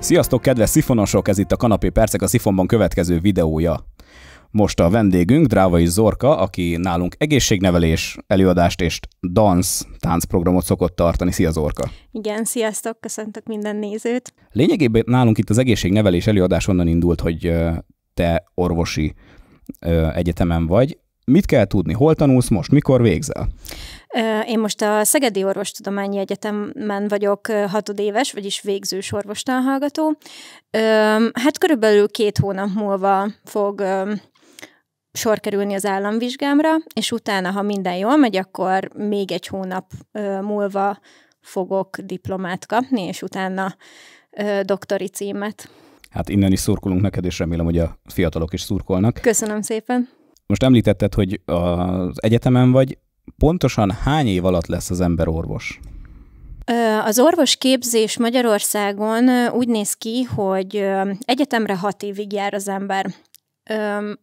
Sziasztok, kedves szifonosok! Ez itt a Kanapé Percek, a Szifonban következő videója. Most a vendégünk Drávai Zorka, aki nálunk egészségnevelés, előadást és táncprogramot szokott tartani. Szia, Zorka! Igen, sziasztok, köszöntök minden nézőt! Lényegében nálunk itt az egészségnevelés előadás onnan indult, hogy te orvosi egyetemen vagy. Mit kell tudni? Hol tanulsz most? Mikor végzel? Én most a Szegedi Orvostudományi Egyetemen vagyok hatodéves, vagyis végzős orvostanhallgató. Hát körülbelül 2 hónap múlva fog sor kerülni az államvizsgámra, és utána, ha minden jól megy, akkor még 1 hónap múlva fogok diplomát kapni, és utána doktori címet. Hát innen is szurkolunk neked, és remélem, hogy a fiatalok is szurkolnak. Köszönöm szépen! Most említetted, hogy az egyetemen vagy. Pontosan hány év alatt lesz az ember orvos? Az orvosképzés Magyarországon úgy néz ki, hogy egyetemre 6 évig jár az ember.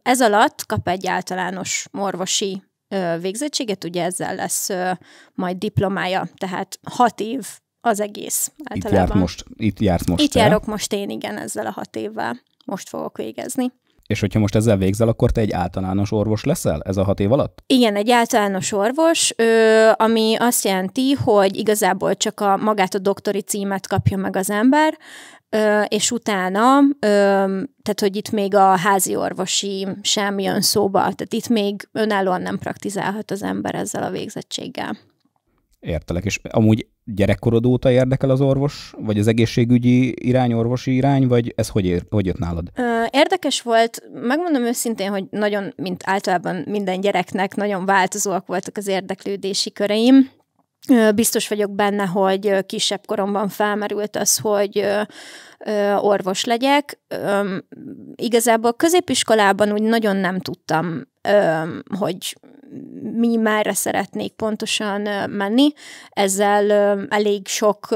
Ez alatt kap egy általános orvosi végzettséget, ugye ezzel lesz majd diplomája, tehát 6 év az egész általában. Itt jársz most. Itt járok most én, igen, ezzel a 6 évvel. Most fogok végezni. És hogyha most ezzel végzel, akkor te egy általános orvos leszel ez a 6 év alatt? Igen, egy általános orvos, ami azt jelenti, hogy igazából csak magát a doktori címet kapja meg az ember, és utána, tehát hogy itt még a házi orvosi sem jön szóba, tehát itt még önállóan nem praktizálhat az ember ezzel a végzettséggel. Értelek, és amúgy gyerekkorod óta érdekel az orvos, vagy az egészségügyi irány, orvosi irány, vagy ez hogy jött nálad? Érdekes volt, megmondom őszintén, hogy nagyon, mint általában minden gyereknek, nagyon változóak voltak az érdeklődési köreim. Biztos vagyok benne, hogy kisebb koromban felmerült az, hogy orvos legyek. Igazából középiskolában úgy nagyon nem tudtam, hogy merre szeretnék pontosan menni. Ezzel elég sok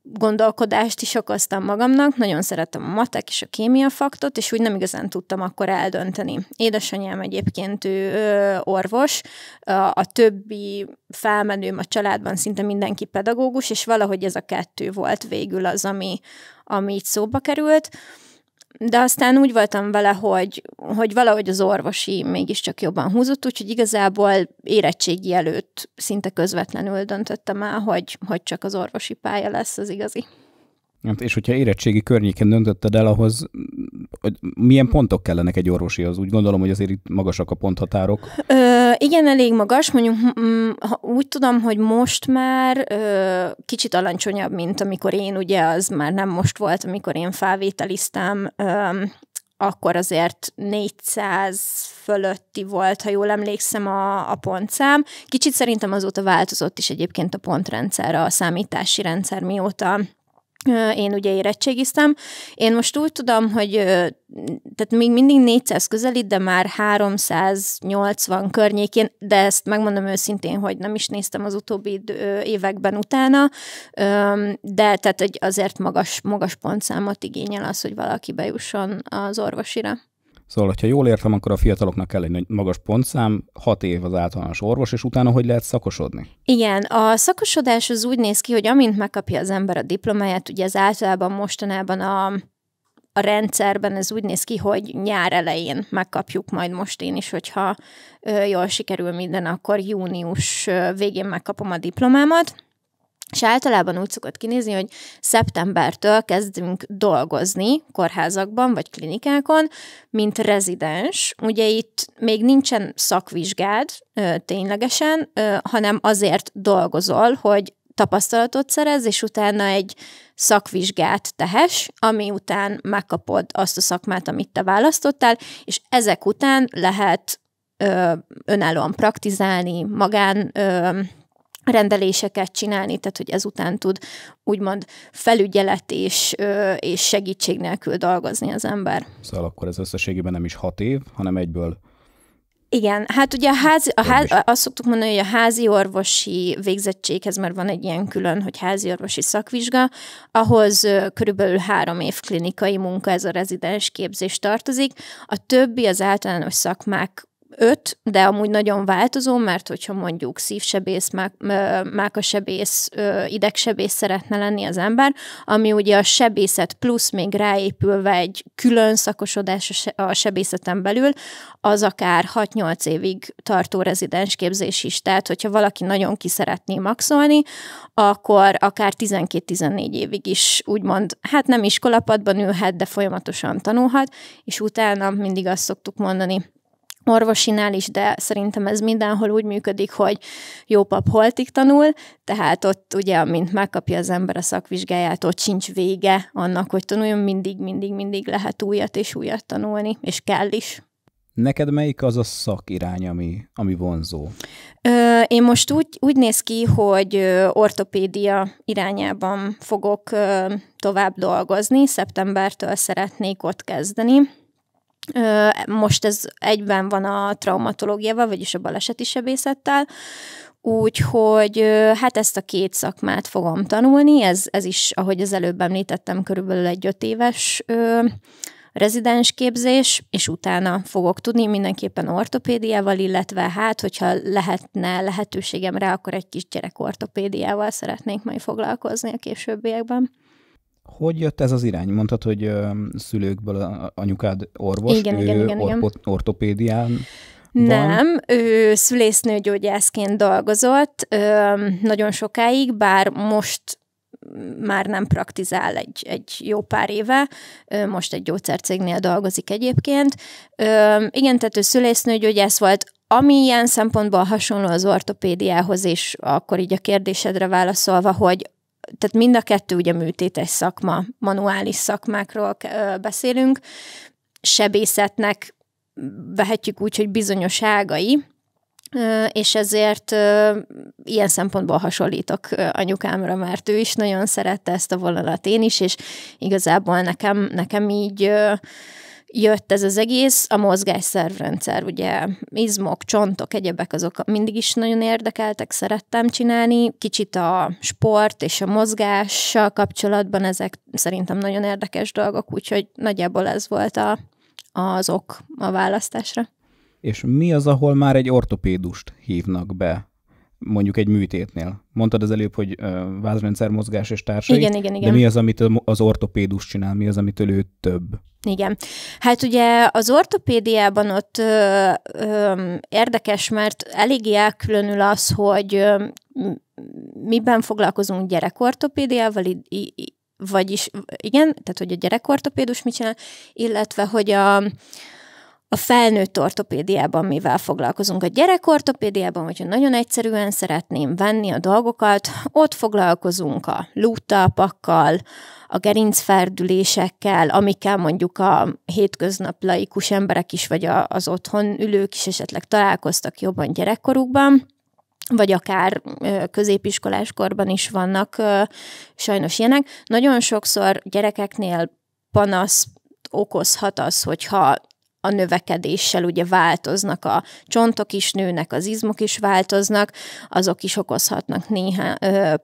gondolkodást is okoztam magamnak. Nagyon szerettem a matek és a kémia faktot, és úgy nem igazán tudtam akkor eldönteni. Édesanyám egyébként ő orvos, a többi felmenőm a családban szinte mindenki pedagógus, és valahogy ez a 2 volt végül az, ami így szóba került. De aztán úgy voltam vele, hogy valahogy az orvosi mégiscsak jobban húzott, úgyhogy igazából érettségi előtt szinte közvetlenül döntöttem el, hogy csak az orvosi pálya lesz az igazi. És hogyha érettségi környéken döntötted el, ahhoz milyen pontok kellenek egy orvosihoz? Úgy gondolom, hogy azért itt magasak a ponthatárok. Igen, elég magas. Mondjuk úgy tudom, hogy most már kicsit alacsonyabb, mint amikor én, ugye az már nem most volt, amikor én felvételiztem, akkor azért 400 fölötti volt, ha jól emlékszem, a pontszám. Kicsit szerintem azóta változott is egyébként a pontrendszer, a számítási rendszer, mióta én ugye érettségiztem. Én most úgy tudom, hogy tehát még mindig 400 közelít, de már 380 környékén, de ezt megmondom őszintén, hogy nem is néztem az utóbbi években utána, de tehát azért magas pontszámot igényel az, hogy valaki bejusson az orvosira. Szóval, ha jól értem, akkor a fiataloknak kell egy magas pontszám, 6 év az általános orvos, és utána hogy lehet szakosodni? Igen, a szakosodás az úgy néz ki, hogy amint megkapja az ember a diplomáját, ugye ez általában mostanában a rendszerben ez úgy néz ki, hogy nyár elején megkapjuk majd most én is, hogyha jól sikerül minden, akkor június végén megkapom a diplomámat. És általában úgy szokott kinézni, hogy szeptembertől kezdünk dolgozni kórházakban vagy klinikákon, mint rezidens. Ugye itt még nincsen szakvizsgád ténylegesen, hanem azért dolgozol, hogy tapasztalatot szerez, és utána egy szakvizsgát tehess, ami után megkapod azt a szakmát, amit te választottál, és ezek után lehet önállóan praktizálni, rendeléseket csinálni, tehát hogy ezután tud úgymond felügyelet és segítség nélkül dolgozni az ember. Szóval akkor ez összességében nem is 6 év, hanem egyből. Igen, hát ugye azt szoktuk mondani, hogy a házi orvosi végzettséghez már van egy ilyen külön, hogy házi orvosi szakvizsga, ahhoz körülbelül 3 év klinikai munka, ez a rezidens képzés tartozik. A többi az általános szakmák 5, de amúgy nagyon változó, mert hogyha mondjuk szívsebész, mákasebész, idegsebész szeretne lenni az ember, ami ugye a sebészet plusz még ráépülve egy külön szakosodás a sebészeten belül, az akár 6-8 évig tartó rezidensképzés is. Tehát, hogyha valaki nagyon ki szeretné maxolni, akkor akár 12-14 évig is úgymond, hát nem iskolapadban ülhet, de folyamatosan tanulhat, és utána mindig azt szoktuk mondani, orvosinál is, de szerintem ez mindenhol úgy működik, hogy jó pap holtig tanul, tehát ott ugye, amint megkapja az ember a szakvizsgáját, ott sincs vége annak, hogy tanuljon, mindig lehet újat és újat tanulni, és kell is. Neked melyik az a szakirány, ami vonzó? Én most úgy néz ki, hogy ortopédia irányában fogok tovább dolgozni, szeptembertől szeretnék ott kezdeni. Most ez egyben van a traumatológiával, vagyis a baleseti sebészettel, úgyhogy hát ezt a 2 szakmát fogom tanulni, ez is, ahogy az előbb említettem, körülbelül egy 5 éves rezidensképzés, és utána fogok tudni mindenképpen ortopédiával, illetve hát, hogyha lehetne lehetőségem rá, akkor egy kis gyerek ortopédiával szeretnék majd foglalkozni a későbbiekben. Hogy jött ez az irány? Mondtad, hogy szülőkből anyukád orvos, igen. Ortopédián Nem, ő szülésznőgyógyászként dolgozott nagyon sokáig, bár most már nem praktizál egy jó pár éve, most egy gyógyszercégnél dolgozik egyébként. Igen, tehát ő szülésznőgyógyász volt, ami ilyen szempontból hasonló az ortopédiához, és akkor így a kérdésedre válaszolva, hogy tehát mind a 2 ugye műtétes szakma, manuális szakmákról beszélünk, sebészetnek vehetjük úgy, hogy bizonyos ágai, és ezért ilyen szempontból hasonlítok anyukámra, mert ő is nagyon szerette ezt a vonalat, én is, és igazából nekem így jött ez az egész, a mozgásszervrendszer, ugye izmok, csontok, egyebek, azok mindig is nagyon érdekeltek, szerettem csinálni, kicsit a sport és a mozgással kapcsolatban ezek szerintem nagyon érdekes dolgok, úgyhogy nagyjából ez volt az ok a választásra. És mi az, ahol már egy ortopédust hívnak be, mondjuk egy műtétnél? Mondtad az előbb, hogy vázrendszer, mozgás és társai. Igen. De mi az, amit az ortopédus csinál? Mi az, amitől ő több? Igen. Hát ugye az ortopédiában ott érdekes, mert eléggé elkülönül az, hogy miben foglalkozunk gyerekortopédiával, vagyis igen, tehát hogy a gyerekortopédus mit csinál, illetve hogy a felnőtt ortopédiában mivel foglalkozunk. A gyerekortopédiában, hogyha nagyon egyszerűen szeretném venni a dolgokat, ott foglalkozunk a lúttalpakkal, a gerincferdülésekkel, amikkel mondjuk a hétköznap laikus emberek is, vagy az otthon ülők is esetleg találkoztak jobban gyerekkorukban, vagy akár középiskoláskorban is vannak sajnos ilyenek. Nagyon sokszor gyerekeknél panasz okozhat az, hogyha a növekedéssel ugye változnak, a csontok is nőnek, az izmok is változnak, azok is okozhatnak néha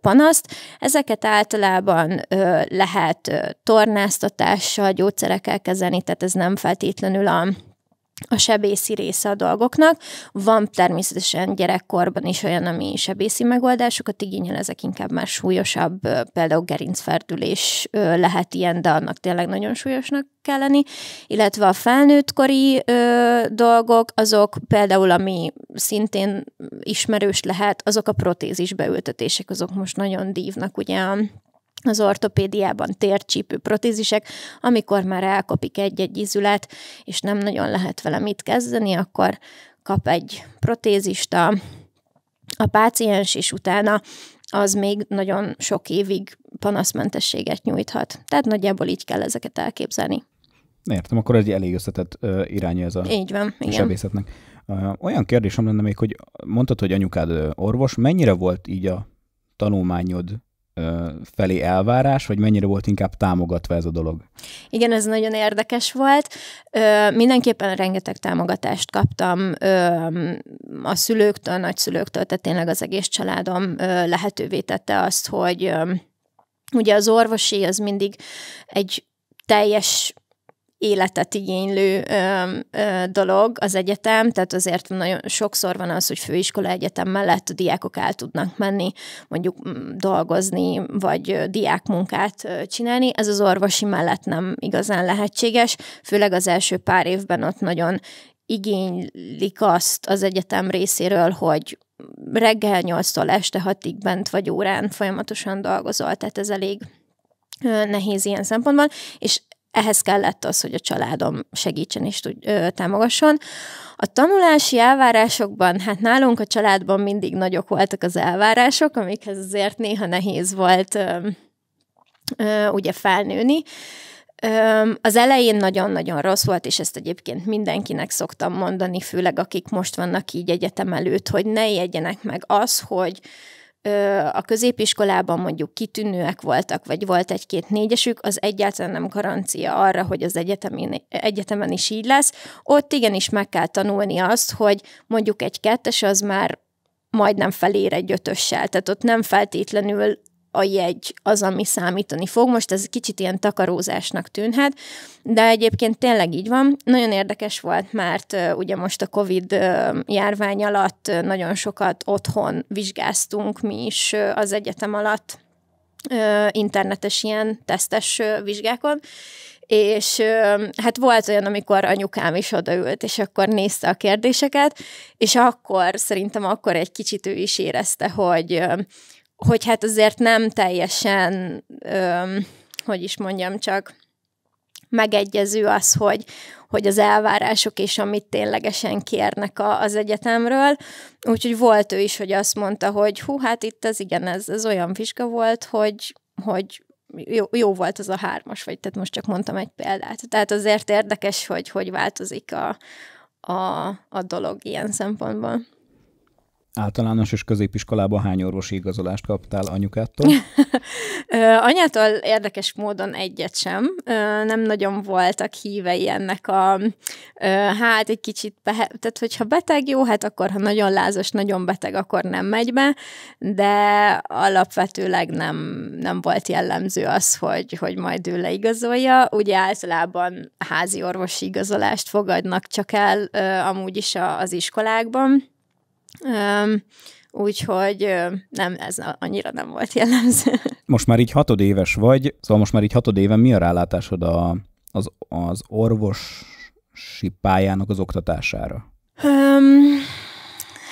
panaszt. Ezeket általában lehet tornáztatással, gyógyszerekkel kezelni, tehát ez nem feltétlenül a sebészi része a dolgoknak. Van természetesen gyerekkorban is olyan, ami sebészi megoldásokat igényel, ezek inkább már súlyosabb, például gerincferdülés lehet ilyen, de annak tényleg nagyon súlyosnak kell lenni. Illetve a felnőttkori dolgok, azok például, ami szintén ismerős lehet, azok a protézis beültetések, azok most nagyon dívnak, ugye az ortopédiában tércsípő protézisek, amikor már elkopik egy-egy izület, és nem nagyon lehet vele mit kezdeni, akkor kap egy protézist a páciens, és utána az még nagyon sok évig panaszmentességet nyújthat. Tehát nagyjából így kell ezeket elképzelni. Értem, akkor egy elég összetett iránya ez a így van, igen. sebészetnek. Olyan kérdésem lenne még, hogy mondtad, hogy anyukád orvos, mennyire volt így a tanulmányod felé elvárás, vagy mennyire volt inkább támogatva ez a dolog? Igen, ez nagyon érdekes volt. Mindenképpen rengeteg támogatást kaptam a szülőktől, nagyszülőktől, tehát tényleg az egész családom lehetővé tette azt, hogy ugye az orvosi az mindig egy teljes életet igénylő dolog az egyetem, tehát azért nagyon sokszor van az, hogy főiskola egyetem mellett a diákok el tudnak menni, mondjuk dolgozni, vagy diákmunkát csinálni. Ez az orvosi mellett nem igazán lehetséges, főleg az első pár évben ott nagyon igénylik azt az egyetem részéről, hogy reggel 8-tól este 6-ig bent vagy órán folyamatosan dolgozol, tehát ez elég nehéz ilyen szempontból, és ehhez kellett az, hogy a családom segítsen és támogasson. A tanulási elvárásokban, hát nálunk a családban mindig nagyok voltak az elvárások, amikhez azért néha nehéz volt ugye felnőni. Az elején nagyon-nagyon rossz volt, és ezt egyébként mindenkinek szoktam mondani, főleg akik most vannak így egyetem előtt, hogy ne jegyenek meg az, hogy a középiskolában mondjuk kitűnőek voltak, vagy volt 1-2-4-esük, az egyáltalán nem garancia arra, hogy az egyetemen is így lesz. Ott igenis meg kell tanulni azt, hogy mondjuk egy 2-es az már majdnem felér egy 5-össel, tehát ott nem feltétlenül a jegy az, ami számítani fog. Most ez kicsit ilyen takarózásnak tűnhet, de egyébként tényleg így van. Nagyon érdekes volt, mert ugye most a Covid járvány alatt nagyon sokat otthon vizsgáztunk mi is az egyetem alatt, internetes ilyen tesztes vizsgákon, és hát volt olyan, amikor anyukám is odaült, és akkor nézte a kérdéseket, és szerintem akkor egy kicsit ő is érezte, hogy hát azért nem teljesen, hogy is mondjam, csak megegyező az, hogy az elvárások és amit ténylegesen kérnek az egyetemről. Úgyhogy volt ő is, hogy azt mondta, hogy hát itt ez olyan vizsga volt, hogy jó volt az a 3-as, vagy tehát most csak mondtam egy példát. Tehát azért érdekes, hogy változik a dolog ilyen szempontból. Általános és középiskolában hány orvosi igazolást kaptál anyukától? Anyától érdekes módon egyet sem. Nem nagyon voltak hívei ennek hát egy kicsit, tehát hogyha beteg jó, hát akkor ha nagyon lázas, nagyon beteg, akkor nem megy be, de alapvetőleg nem volt jellemző az, hogy majd ő leigazolja. Ugye általában házi orvosi igazolást fogadnak csak el amúgy is az iskolákban. Úgyhogy ez annyira nem volt jellemző. Most már így 6 éves vagy, szóval most már így 6 éven mi a rálátásod az orvosi pályának az oktatására?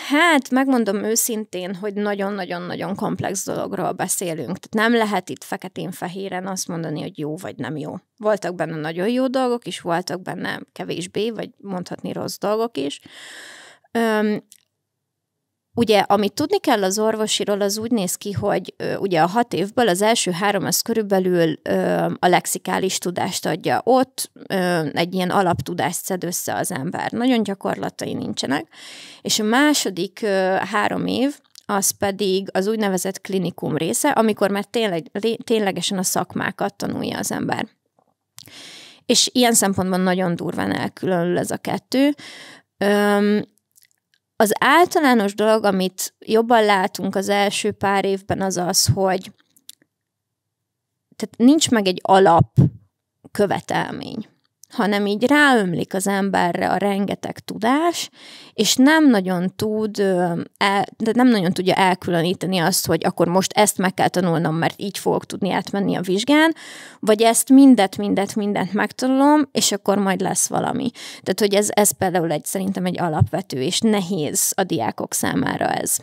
Hát megmondom őszintén, hogy nagyon-nagyon-nagyon komplex dologról beszélünk. Tehát nem lehet itt feketén-fehéren azt mondani, hogy jó vagy nem jó. Voltak benne nagyon jó dolgok is, voltak benne kevésbé, vagy mondhatni rossz dolgok is. Ugye, amit tudni kell az orvosiról, az úgy néz ki, hogy ugye a 6 évből az első 3 az körülbelül a lexikális tudást adja. Ott egy ilyen alaptudást szed össze az ember. Nagyon gyakorlatai nincsenek. És a második 3 év, az pedig az úgynevezett klinikum része, amikor már ténylegesen a szakmákat tanulja az ember. És ilyen szempontban nagyon durván elkülönül ez a 2. Az általános dolog, amit jobban látunk az első pár évben, az az, hogy tehát nincs meg egy alapkövetelmény, hanem így ráömlik az emberre a rengeteg tudás, és nem nagyon tudja elkülöníteni azt, hogy akkor most ezt meg kell tanulnom, mert így fogok tudni átmenni a vizsgán, vagy ezt mindent megtanulom, és akkor majd lesz valami. Tehát, hogy ez például szerintem egy alapvető, és nehéz a diákok számára ez.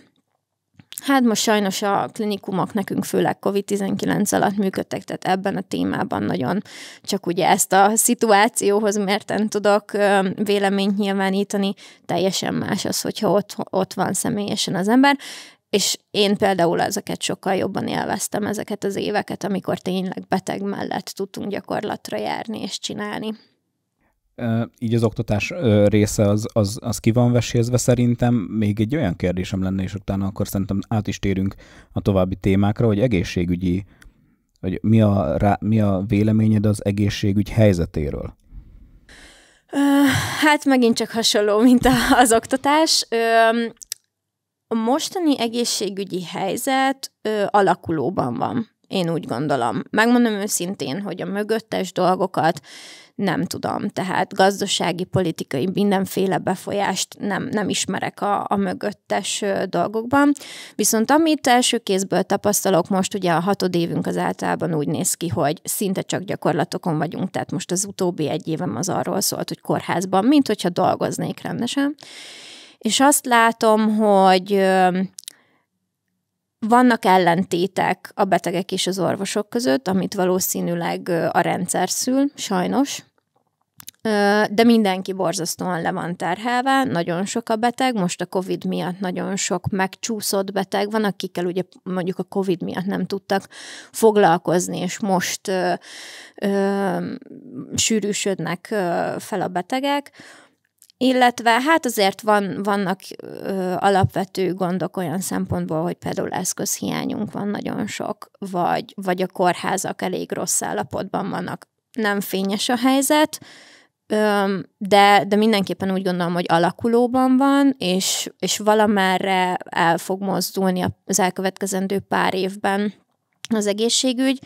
Hát most sajnos a klinikumok nekünk főleg COVID-19 alatt működtek, tehát ebben a témában nagyon csak ugye ezt a szituációhoz mérten tudok véleményt nyilvánítani. Teljesen más az, hogyha ott van személyesen az ember, és én például ezeket sokkal jobban élveztem, ezeket az éveket, amikor tényleg beteg mellett tudtunk gyakorlatra járni és csinálni. Így az oktatás része az ki van vesézve szerintem. Még egy olyan kérdésem lenne, és utána akkor szerintem át is térünk a további témákra, hogy egészségügyi, hogy mi a véleményed az egészségügy helyzetéről? Hát megint csak hasonló, mint az oktatás. A mostani egészségügyi helyzet alakulóban van, én úgy gondolom. Megmondom őszintén, hogy a mögöttes dolgokat nem tudom. Tehát gazdasági, politikai, mindenféle befolyást nem ismerek a mögöttes dolgokban. Viszont amit első kézből tapasztalok most, ugye a 6. évünk az általában úgy néz ki, hogy szinte csak gyakorlatokon vagyunk, tehát most az utóbbi 1 évem az arról szólt, hogy kórházban, mint hogyha dolgoznék rendesen. És azt látom, hogy vannak ellentétek a betegek és az orvosok között, amit valószínűleg a rendszer szül, sajnos, de mindenki borzasztóan le van terhelve, nagyon sok a beteg, most a Covid miatt nagyon sok megcsúszott beteg van, akikkel ugye mondjuk a Covid miatt nem tudtak foglalkozni, és most sűrűsödnek fel a betegek. Illetve hát azért vannak alapvető gondok olyan szempontból, hogy például eszközhiányunk van nagyon sok, vagy a kórházak elég rossz állapotban vannak. Nem fényes a helyzet, de mindenképpen úgy gondolom, hogy alakulóban van, és valamerre el fog mozdulni az elkövetkezendő pár évben az egészségügy.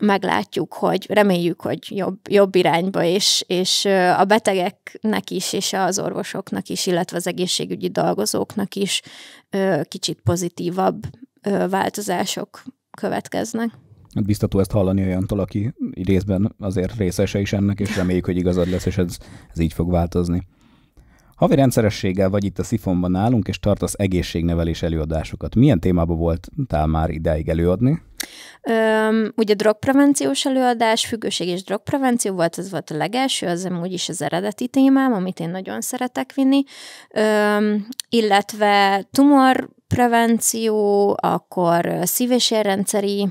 Meglátjuk, hogy reméljük, hogy jobb irányba, és a betegeknek is, és az orvosoknak is, illetve az egészségügyi dolgozóknak is kicsit pozitívabb változások következnek. Biztató ezt hallani olyantól, aki részben azért részese is ennek, és reméljük, hogy igazad lesz, és ez így fog változni. Havi rendszerességgel vagy itt a Szifonban nálunk, és tartasz egészségnevelés előadásokat. Milyen témában voltál már idáig előadni? Ugye drogprevenciós előadás, függőség és drogprevenció volt, ez volt a legelső, az amúgy is az eredeti témám, amit én nagyon szeretek vinni, illetve tumorprevenció, akkor szív- és érrendszeri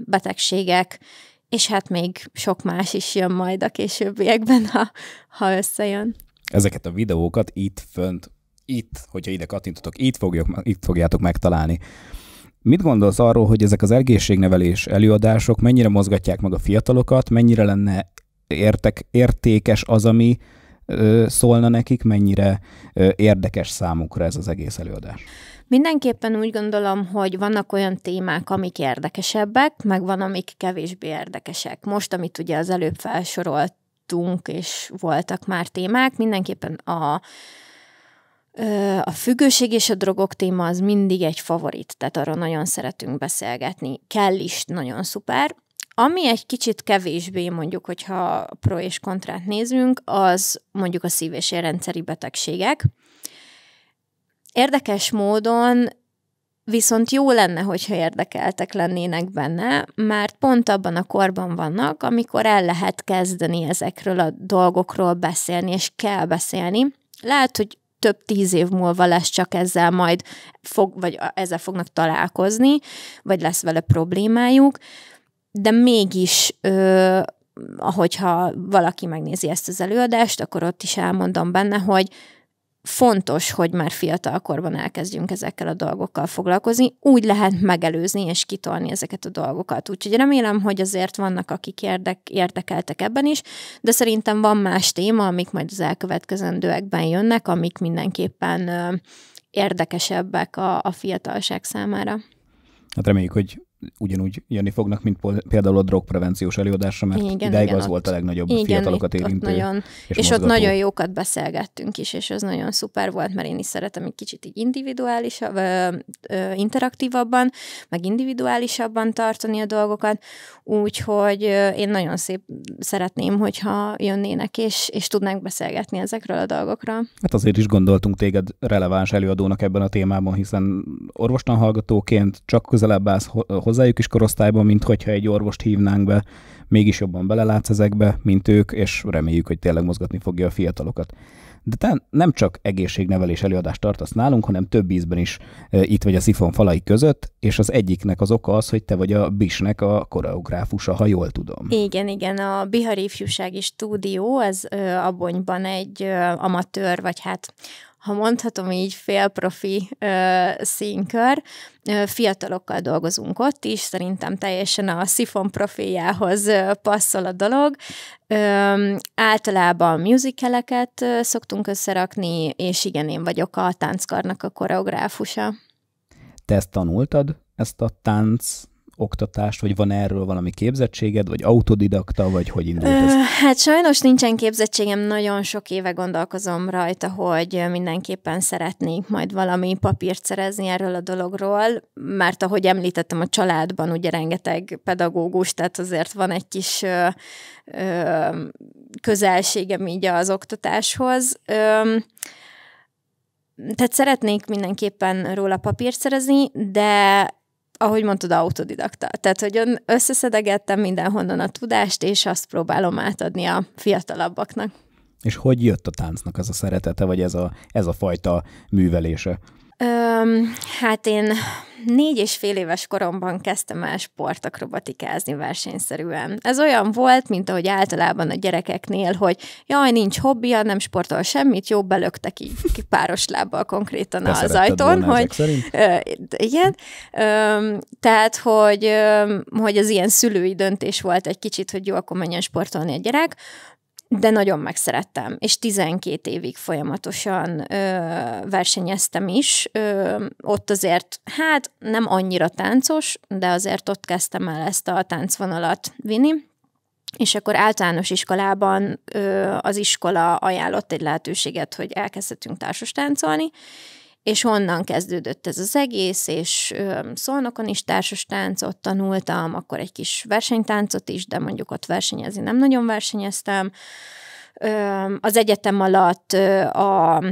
betegségek, és hát még sok más is jön majd a későbbiekben, ha összejön. Ezeket a videókat itt fönt, hogyha ide kattintotok, itt fogjátok megtalálni. Mit gondolsz arról, hogy ezek az egészségnevelés előadások mennyire mozgatják meg a fiatalokat, mennyire lenne értékes az, ami szólna nekik, mennyire érdekes számukra ez az egész előadás? Mindenképpen úgy gondolom, hogy vannak olyan témák, amik érdekesebbek, meg van, amik kevésbé érdekesek. Most, amit ugye az előbb felsoroltunk, és voltak már témák, mindenképpen a függőség és a drogok téma az mindig egy favorit, tehát arról nagyon szeretünk beszélgetni. Kell is, nagyon szuper. Ami egy kicsit kevésbé, mondjuk, hogyha pro és kontrát nézünk, az mondjuk a szív- és érrendszeri betegségek. Érdekes módon viszont jó lenne, hogyha érdekeltek lennének benne, mert pont abban a korban vannak, amikor el lehet kezdeni ezekről a dolgokról beszélni, és kell beszélni. Lehet, hogy több 10 év múlva lesz csak ezzel majd, vagy ezzel fognak találkozni, vagy lesz vele problémájuk, de mégis, ahogyha valaki megnézi ezt az előadást, akkor ott is elmondom benne, hogy fontos, hogy már fiatalkorban elkezdjünk ezekkel a dolgokkal foglalkozni. Úgy lehet megelőzni és kitolni ezeket a dolgokat. Úgyhogy remélem, hogy azért vannak, akik érdekeltek ebben is, de szerintem van más téma, amik majd az elkövetkezendőekben jönnek, amik mindenképpen érdekesebbek a fiatalság számára. Hát reméljük, hogy ugyanúgy jönni fognak, mint például a drogprevenciós előadásra, mert ideig az volt a legnagyobb fiatalokat érintő. És ott nagyon jókat beszélgettünk is, és az nagyon szuper volt, mert én is szeretem egy kicsit így individuálisabb, interaktívabban, meg individuálisabban tartani a dolgokat, úgyhogy én nagyon szeretném, hogyha jönnének, és tudnánk beszélgetni ezekről a dolgokról. Hát azért is gondoltunk téged releváns előadónak ebben a témában, hiszen orvostanhallgatóként csak közelebb állsz hozzájuk is korosztályban, mint hogyha egy orvost hívnánk be, mégis jobban belelátsz ezekbe, mint ők, és reméljük, hogy tényleg mozgatni fogja a fiatalokat. De te nem csak egészségnevelés előadást tartasz nálunk, hanem több ízben is itt vagy a Szifon falai között, és az egyiknek az oka az, hogy te vagy a BIS-nek a koreográfusa, ha jól tudom. Igen, a Bihari Ifjúsági Stúdió, ez Abonyban egy amatőr, vagy hát ha mondhatom így, félprofi színkör. Fiatalokkal dolgozunk ott is, szerintem teljesen a Szifon profiljához passzol a dolog. Általában musicaleket szoktunk összerakni, és igen, én vagyok a tánckarnak a koreográfusa. Te ezt tanultad, ezt a tánc oktatást, vagy van erről valami képzettséged, vagy autodidakta, vagy hogy indult ez? Hát sajnos nincsen képzettségem, nagyon sok éve gondolkozom rajta, hogy mindenképpen szeretnék majd valami papírt szerezni erről a dologról, mert ahogy említettem, a családban ugye rengeteg pedagógus, tehát azért van egy kis közelségem így az oktatáshoz. Tehát szeretnék mindenképpen róla papírt szerezni, de ahogy mondtad, autodidakta. Tehát, hogy összeszedegettem mindenhonnan a tudást, és azt próbálom átadni a fiatalabbaknak. És hogy jött a táncnak ez a szeretete, vagy ez a fajta művelése? Hát én 4,5 éves koromban kezdtem el sportakrobatikázni versenyszerűen. Ez olyan volt, mint ahogy általában a gyerekeknél, hogy jaj, nincs hobbija, nem sportol semmit, jó, belökte ki páros lábbal konkrétan az ajtón. Hogy, igen. Tehát, hogy az ilyen szülői döntés volt egy kicsit, hogy jó, akkor menjen sportolni a gyerek, de nagyon megszerettem, és 12 évig folyamatosan versenyeztem is. Ott azért, hát nem annyira táncos, de azért ott kezdtem el ezt a táncvonalat vinni, és akkor általános iskolában az iskola ajánlott egy lehetőséget, hogy elkezdhetünk társas táncolni, és onnan kezdődött ez az egész, és Szolnokon is társas táncot tanultam, akkor egy kis versenytáncot is, de mondjuk ott versenyezni nem nagyon versenyeztem. Az egyetem alatt a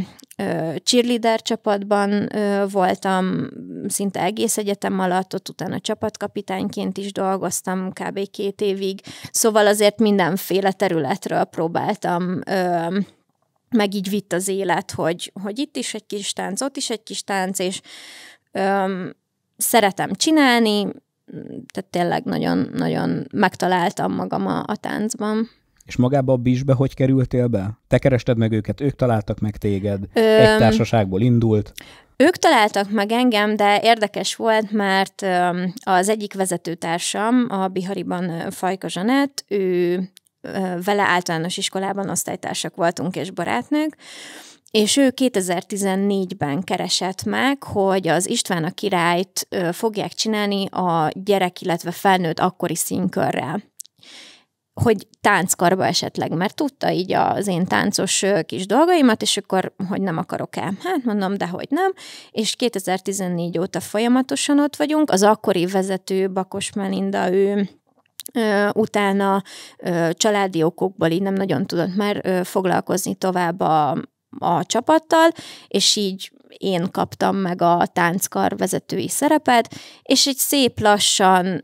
cheerleader csapatban voltam szinte egész egyetem alatt, ott utána csapatkapitányként is dolgoztam kb. 2 évig, szóval azért mindenféle területről próbáltam, meg így vitt az élet, hogy itt is egy kis tánc, ott is egy kis tánc, és szeretem csinálni, tehát tényleg nagyon-nagyon megtaláltam magam a táncban. És magába a BIS-be hogy kerültél be? Te kerested meg őket, ők találtak meg téged, egy társaságból indult? Ők találtak meg engem, de érdekes volt, mert az egyik vezetőtársam, a Bihariban Fajka Zsanett, ő vele általános iskolában osztálytársak voltunk és barátnők, és ő 2014-ben keresett meg, hogy az István a királyt fogják csinálni a gyerek, illetve felnőtt akkori színkörrel, hogy tánckarba esetleg, mert tudta így az én táncos kis dolgaimat, és akkor, hogy nem akarok-e. Hát mondom, de hogy nem. És 2014 óta folyamatosan ott vagyunk. Az akkori vezető, Bakos Melinda, ő utána családi okokból így nem nagyon tudott már foglalkozni tovább a csapattal, és így én kaptam meg a tánckar vezetői szerepet, és így szép lassan,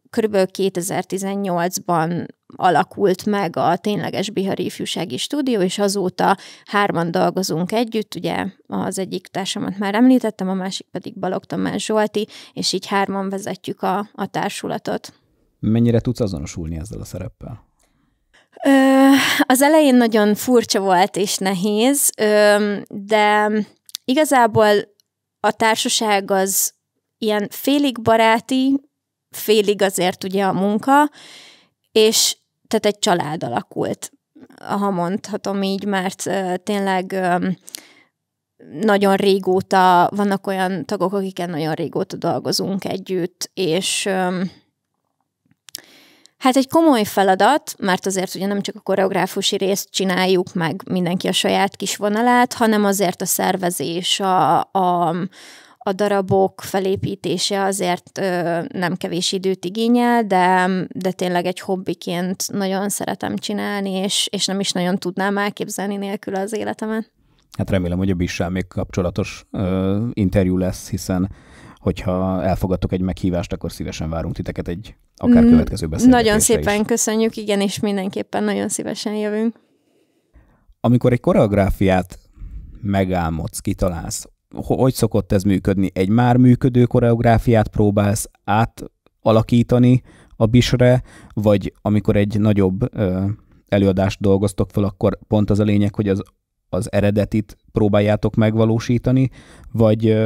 körülbelül 2018-ban alakult meg a tényleges Bihari Ifjúsági Stúdió, és azóta 3-an dolgozunk együtt, ugye az egyik társamat már említettem, a másik pedig Balogh Tamás Zsolti, és így 3-an vezetjük a társulatot. Mennyire tudsz azonosulni ezzel a szereppel? Az elején nagyon furcsa volt és nehéz, de igazából a társaság az ilyen félig baráti, félig azért ugye a munka, és tehát egy család alakult, ha mondhatom így, mert tényleg nagyon régóta, vannak olyan tagok, akikkel nagyon régóta dolgozunk együtt, és hát egy komoly feladat, mert azért ugye nem csak a koreográfusi részt csináljuk meg mindenki a saját kis vonalát, hanem azért a szervezés, a darabok felépítése azért nem kevés időt igényel, de tényleg egy hobbiként nagyon szeretem csinálni, és nem is nagyon tudnám elképzelni nélkül az életemet. Hát remélem, hogy a BIS-sel még kapcsolatos interjú lesz, hiszen hogyha elfogadtok egy meghívást, akkor szívesen várunk titeket egy akár következő beszélgetésre. Nagyon szépen is köszönjük, igen, és mindenképpen nagyon szívesen jövünk. Amikor egy koreográfiát megálmodsz, kitalálsz, hogy szokott ez működni? Egy már működő koreográfiát próbálsz átalakítani a BIS-re, vagy amikor egy nagyobb előadást dolgoztok fel, akkor pont az a lényeg, hogy az eredetit próbáljátok megvalósítani, vagy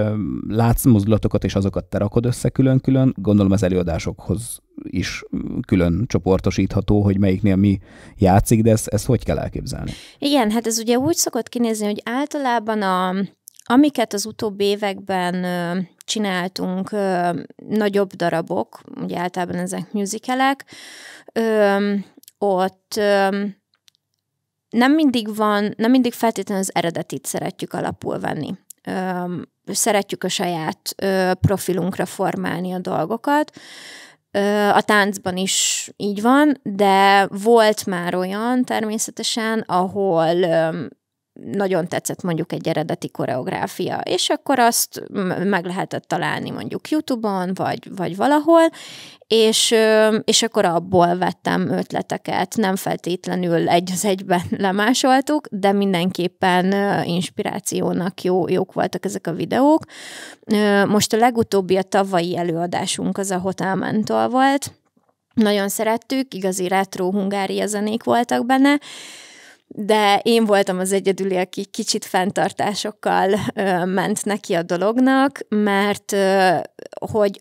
látsz mozdulatokat, és azokat te rakod össze külön-külön? Gondolom az előadásokhoz is külön csoportosítható, hogy melyiknél mi játszik, de ezt hogy kell elképzelni? Igen, hát ez ugye úgy szokott kinézni, hogy általában amiket az utóbbi években csináltunk, nagyobb darabok, ugye általában ezek musicalek, ott nem mindig feltétlenül az eredetit szeretjük alapul venni. Szeretjük a saját profilunkra formálni a dolgokat. A táncban is így van, de volt már olyan természetesen, ahol nagyon tetszett mondjuk egy eredeti koreográfia, és akkor azt meg lehetett találni mondjuk YouTube-on, vagy valahol, és akkor abból vettem ötleteket, nem feltétlenül egy az egyben lemásoltuk, de mindenképpen inspirációnak jók voltak ezek a videók. Most a legutóbbi, a tavalyi előadásunk az a Hotel Mental volt. Nagyon szerettük, igazi retro Hungária zenék voltak benne, de én voltam az egyedüli, aki kicsit fenntartásokkal ment neki a dolognak, mert hogy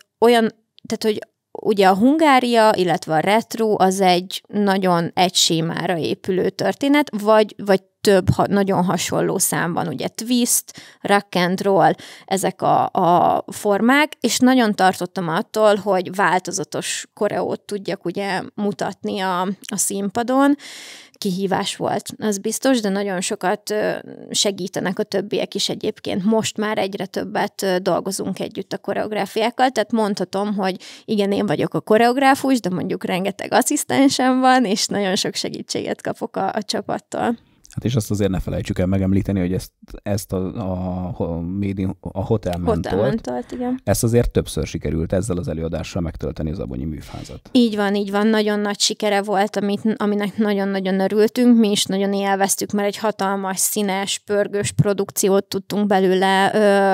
ugye a Hungária, illetve a retro az egy nagyon egy sémára épülő történet, vagy több nagyon hasonló számban, ugye twist, rock and roll, ezek a formák, és nagyon tartottam attól, hogy változatos koreót tudjak ugye mutatni a színpadon. Kihívás volt, az biztos, de nagyon sokat segítenek a többiek is egyébként. Most már egyre többet dolgozunk együtt a koreográfiákkal, tehát mondhatom, hogy igen, én vagyok a koreográfus, de mondjuk rengeteg asszisztensem van, és nagyon sok segítséget kapok a csapattól. Hát és azt azért ne felejtsük el megemlíteni, hogy ezt a Hotel Mentolt, igen. Ezt azért többször sikerült ezzel az előadással megtölteni az Abonyi Műfázat. Így van, nagyon nagy sikere volt, aminek nagyon-nagyon örültünk, mi is nagyon élveztük, mert egy hatalmas, színes, pörgős produkciót tudtunk belőle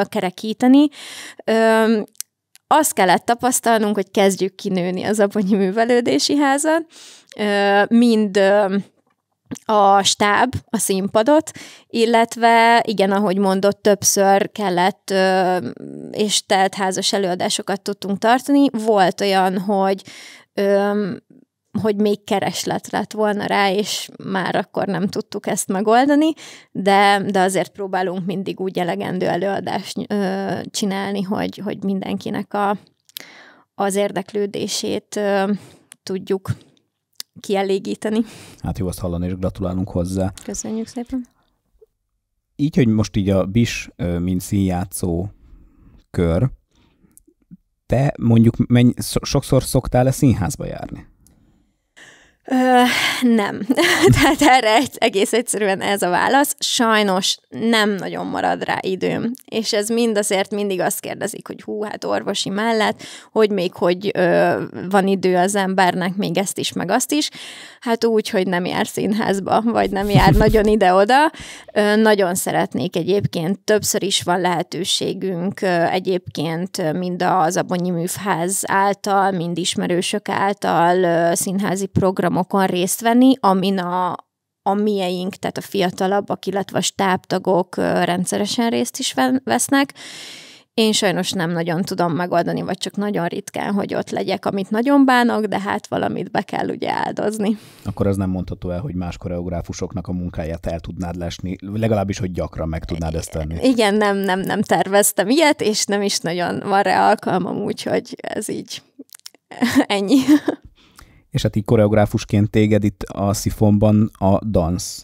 kerekíteni. Azt kellett tapasztalnunk, hogy kezdjük kinőni az Abonyi Művelődési Házat, mind a stáb, a színpadot, illetve igen, ahogy mondott, többször kellett és teltházas előadásokat tudtunk tartani. Volt olyan, hogy még kereslet lett volna rá, és már akkor nem tudtuk ezt megoldani, de azért próbálunk mindig úgy elegendő előadást csinálni, hogy mindenkinek az érdeklődését tudjuk kielégíteni. Hát jó azt hallani, és gratulálunk hozzá. Köszönjük szépen. Így, hogy most így a BIS, mint színjátszó kör, te mondjuk sokszor szoktál-e színházba járni? Nem. Tehát erre egész egyszerűen ez a válasz. Sajnos nem nagyon marad rá időm. És ez mind azért mindig azt kérdezik, hogy hát orvosi mellett, hogy van idő az embernek még ezt is, meg azt is. Hát úgy, hogy nem jár színházba, vagy nem jár nagyon ide-oda. Nagyon szeretnék egyébként. Többször is van lehetőségünk egyébként mind az Abonyi Műfáz által, mind ismerősök által színházi programokon részt venni, amin a mieink, tehát a fiatalabbak, illetve a stábtagok rendszeresen részt is vesznek. Én sajnos nem nagyon tudom megoldani, vagy csak nagyon ritkán, hogy ott legyek, amit nagyon bánok, de hát valamit be kell ugye áldozni. Akkor az nem mondható el, hogy más koreográfusoknak a munkáját el tudnád lesni, legalábbis, hogy gyakran meg tudnád ezt tenni. Igen, nem terveztem ilyet, és nem is nagyon van rá alkalmam, úgyhogy ez így ennyi. És hát így koreográfusként téged itt a Szifonban a dance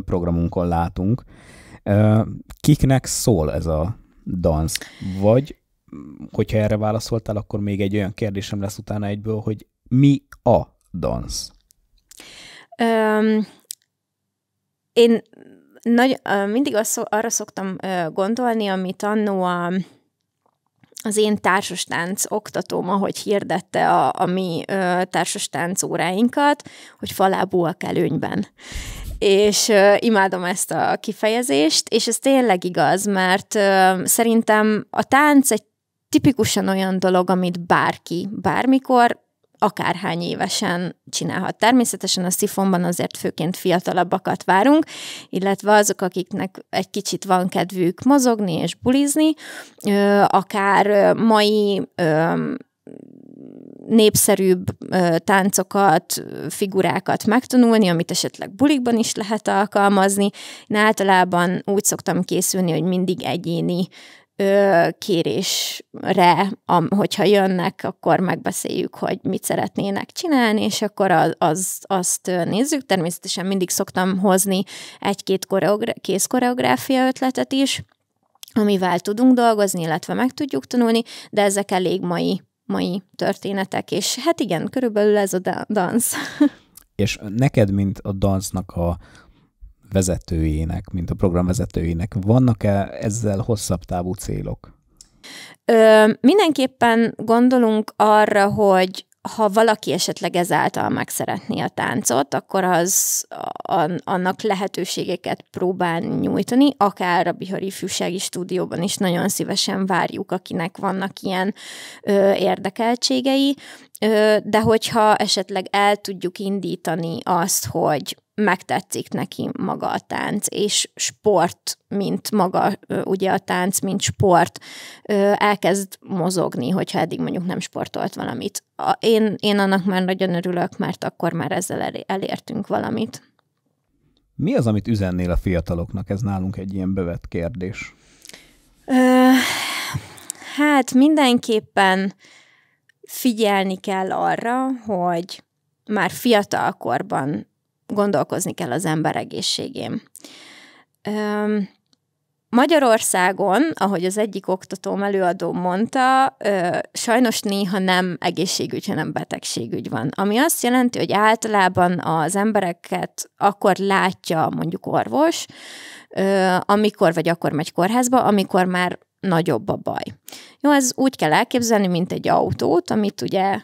programunkon látunk. Kiknek szól ez a dance? Vagy, hogyha erre válaszoltál, akkor még egy olyan kérdésem lesz utána egyből, hogy mi a dance? Én mindig arra szoktam gondolni, amit annó az én társastánc oktatóm, ahogy hirdette a mi társastánc óráinkat, hogy falábúak előnyben. És imádom ezt a kifejezést, és ez tényleg igaz, mert szerintem a tánc egy tipikusan olyan dolog, amit bárki, bármikor, akárhány évesen csinálhat. Természetesen a Szifonban azért főként fiatalabbakat várunk, illetve azok, akiknek egy kicsit van kedvük mozogni és bulizni, akár mai népszerűbb táncokat, figurákat megtanulni, amit esetleg bulikban is lehet alkalmazni. Én általában úgy szoktam készülni, hogy mindig egyéni kérésre, hogyha jönnek, akkor megbeszéljük, hogy mit szeretnének csinálni, és akkor azt nézzük. Természetesen mindig szoktam hozni egy-két kész koreográfia ötletet is, amivel tudunk dolgozni, illetve meg tudjuk tanulni, de ezek elég mai történetek, és hát igen, körülbelül ez a dansz. És neked, mint a dancnak a vezetőjének, mint a programvezetőjének, vannak-e ezzel hosszabb távú célok? Mindenképpen gondolunk arra, hogy ha valaki esetleg ezáltal meg szeretné a táncot, akkor annak lehetőségeket próbál nyújtani, akár a Bihar Ifjúsági Stúdióban is nagyon szívesen várjuk, akinek vannak ilyen érdekeltségei, de hogyha esetleg el tudjuk indítani azt, hogy megtetszik neki maga a tánc, és sport, mint maga, ugye a tánc, mint sport, elkezd mozogni, hogyha eddig mondjuk nem sportolt valamit. Én annak már nagyon örülök, mert akkor már ezzel elértünk valamit. Mi az, amit üzennél a fiataloknak? Ez nálunk egy ilyen bevett kérdés. Hát mindenképpen figyelni kell arra, hogy már fiatalkorban gondolkozni kell az ember egészségén. Magyarországon, ahogy az egyik oktatóm előadó mondta, sajnos néha nem egészségügy, hanem betegségügy van. Ami azt jelenti, hogy általában az embereket akkor látja mondjuk orvos, vagy akkor megy kórházba, amikor már nagyobb a baj. Jó, ez úgy kell elképzelni, mint egy autót, amit ugye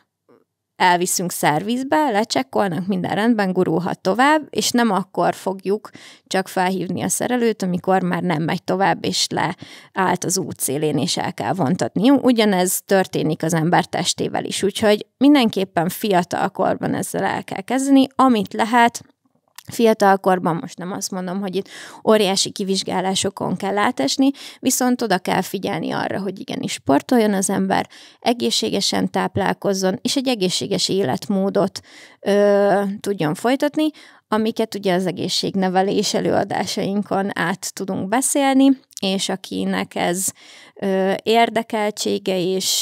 elviszünk szervizbe, lecsekkolnak, minden rendben, gurulhat tovább, és nem akkor fogjuk csak felhívni a szerelőt, amikor már nem megy tovább, és leállt az útszélén, és el kell vontatni. Ugyanez történik az ember testével is, úgyhogy mindenképpen fiatalkorban ezzel el kell kezdeni, amit lehet. Fiatalkorban most nem azt mondom, hogy itt óriási kivizsgálásokon kell átesni, viszont oda kell figyelni arra, hogy igenis sportoljon az ember, egészségesen táplálkozzon, és egy egészséges életmódot tudjon folytatni, amiket ugye az egészségnevelés előadásainkon át tudunk beszélni, és akinek ez érdekeltsége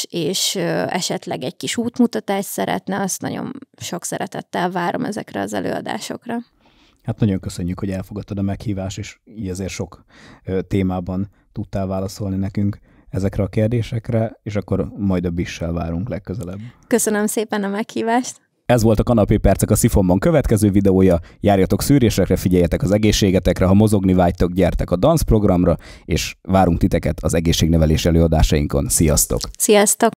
és esetleg egy kis útmutatást szeretne, azt nagyon sok szeretettel várom ezekre az előadásokra. Hát nagyon köszönjük, hogy elfogadtad a meghívást, és így ezért sok témában tudtál válaszolni nekünk ezekre a kérdésekre, és akkor majd a BIS-sel várunk legközelebb. Köszönöm szépen a meghívást! Ez volt a Kanapé Percek a Szifonban következő videója. Járjatok szűrésekre, figyeljetek az egészségetekre, ha mozogni vágytok, gyertek a danszprogramra, és várunk titeket az egészségnevelés előadásainkon. Sziasztok! Sziasztok!